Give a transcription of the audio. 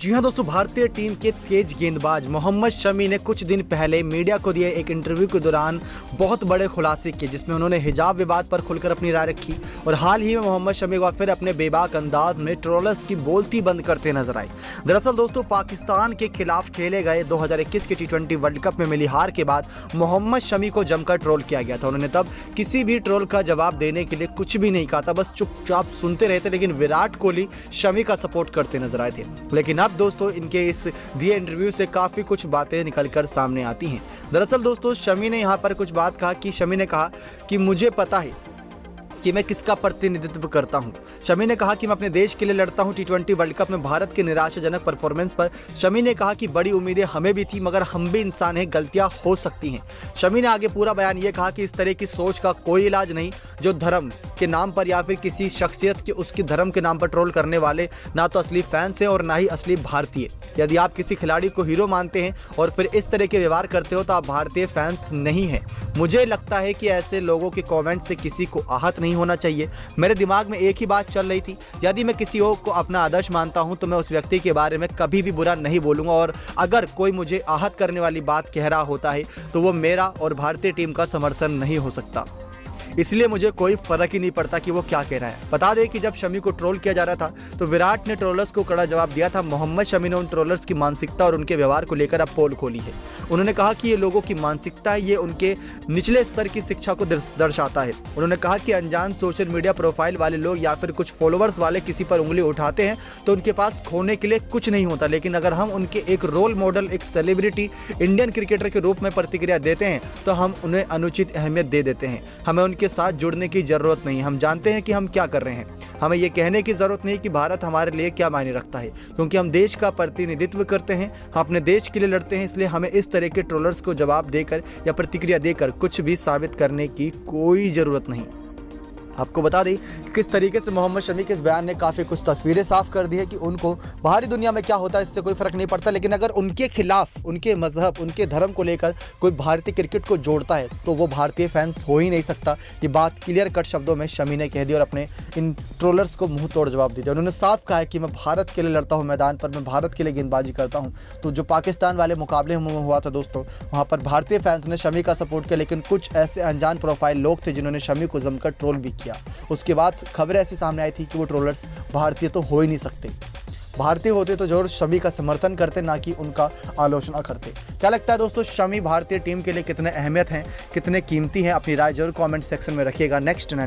जी हाँ दोस्तों, भारतीय टीम के तेज गेंदबाज मोहम्मद शमी ने कुछ दिन पहले मीडिया को दिए एक इंटरव्यू के दौरान बहुत बड़े खुलासे किए, जिसमें उन्होंने हिजाब विवाद पर खुलकर अपनी राय रखी। और हाल ही में मोहम्मद शमी को फिर अपने बेबाक अंदाज में ट्रोलर्स की बोलती बंद करते नजर आए। दरअसल दोस्तों, पाकिस्तान के खिलाफ खेले गए 2021 के T20 वर्ल्ड कप में मिली हार के बाद मोहम्मद शमी को जमकर ट्रोल किया गया था। उन्होंने तब किसी भी ट्रोल का जवाब देने के लिए कुछ भी नहीं कहा था, बस चुपचाप सुनते रहे थे। लेकिन विराट कोहली शमी का सपोर्ट करते नजर आए थे। लेकिन अब दोस्तों, इनके इस दिए इंटरव्यू से काफ़ी कुछ बातें निकलकर सामने आती हैं। दरअसल दोस्तों, शमी ने यहाँ पर कुछ बात कहा कि शमी ने कहा कि मुझे पता है कि मैं किसका प्रतिनिधित्व करता हूं। शमी ने कहा कि मैं अपने देश के लिए लड़ता हूं। T20 वर्ल्ड कप में भारत के निराशाजनक परफॉर्मेंस पर शमी ने कहा कि बड़ी उम्मीदें हमें भी थी, मगर हम भी इंसान हैं, गलतियां हो सकती हैं। शमी ने आगे पूरा बयान ये कहा कि इस तरह की सोच का कोई इलाज नहीं, जो धर्म के नाम पर या फिर किसी शख्सियत के उसके धर्म के नाम पर ट्रोल करने वाले ना तो असली फैंस हैं और ना ही असली भारतीय। यदि आप किसी खिलाड़ी को हीरो मानते हैं और फिर इस तरह के व्यवहार करते हो तो आप भारतीय फैंस नहीं हैं। मुझे लगता है कि ऐसे लोगों के कमेंट से किसी को आहत नहीं होना चाहिए। मेरे दिमाग में एक ही बात चल रही थी, यदि मैं किसी और को अपना आदर्श मानता हूं तो मैं उस व्यक्ति के बारे में कभी भी बुरा नहीं बोलूंगा, और अगर कोई मुझे आहत करने वाली बात कह रहा होता है तो वो मेरा और भारतीय टीम का समर्थन नहीं हो सकता। इसलिए मुझे कोई फर्क ही नहीं पड़ता कि वो क्या कह रहा है। बता दें कि जब शमी को ट्रोल किया जा रहा था तो विराट ने ट्रोलर्स को कड़ा जवाब दिया था। मोहम्मद शमी ने उन ट्रोलर्स की मानसिकता और उनके व्यवहार को लेकर अब पोल खोली है। उन्होंने कहा कि ये लोगों की मानसिकता है, ये उनके निचले स्तर की शिक्षा को दर्शाता है। उन्होंने कहा कि अनजान सोशल मीडिया प्रोफाइल वाले लोग या फिर कुछ फॉलोअर्स वाले किसी पर उंगली उठाते हैं तो उनके पास खोने के लिए कुछ नहीं होता, लेकिन अगर हम उनके एक रोल मॉडल, एक सेलिब्रिटी, इंडियन क्रिकेटर के रूप में प्रतिक्रिया देते हैं तो हम उन्हें अनुचित अहमियत दे देते हैं। हमें उनके साथ जुड़ने की जरूरत नहीं। हम जानते हैं कि हम क्या कर रहे हैं। हमें यह कहने की जरूरत नहीं कि भारत हमारे लिए क्या मायने रखता है, क्योंकि हम देश का प्रतिनिधित्व करते हैं, हम अपने देश के लिए लड़ते हैं। इसलिए हमें इस तरह के ट्रोलर्स को जवाब देकर या प्रतिक्रिया देकर कुछ भी साबित करने की कोई जरूरत नहीं। आपको बता दें कि किस तरीके से मोहम्मद शमी के इस बयान ने काफ़ी कुछ तस्वीरें साफ कर दी है कि उनको बाहरी दुनिया में क्या होता है इससे कोई फ़र्क नहीं पड़ता, लेकिन अगर उनके खिलाफ, उनके मजहब, उनके धर्म को लेकर कोई भारतीय क्रिकेट को जोड़ता है तो वो भारतीय फैंस हो ही नहीं सकता। ये बात क्लियर कट शब्दों में शमी ने कह दी और अपने इन ट्रोलर्स को मुंह तोड़ जवाब दे दिया। उन्होंने साफ कहा है कि मैं भारत के लिए लड़ता हूँ मैदान पर, मैं भारत के लिए गेंदबाजी करता हूँ। तो जो पाकिस्तान वाले मुकाबले में हुआ था दोस्तों, वहाँ पर भारतीय फैंस ने शमी का सपोर्ट किया, लेकिन कुछ ऐसे अनजान प्रोफाइल लोग थे जिन्होंने शमी को जमकर ट्रोल भी किया। उसके बाद खबरें ऐसी सामने आई थी कि वो ट्रोलर्स भारतीय तो हो ही नहीं सकते। भारतीय होते तो जरूर शमी का समर्थन करते, ना कि उनका आलोचना करते। क्या लगता है दोस्तों, शमी भारतीय टीम के लिए कितने अहमियत हैं, कितने कीमती हैं? अपनी राय जरूर कमेंट सेक्शन में रखिएगा। नेक्स्ट 9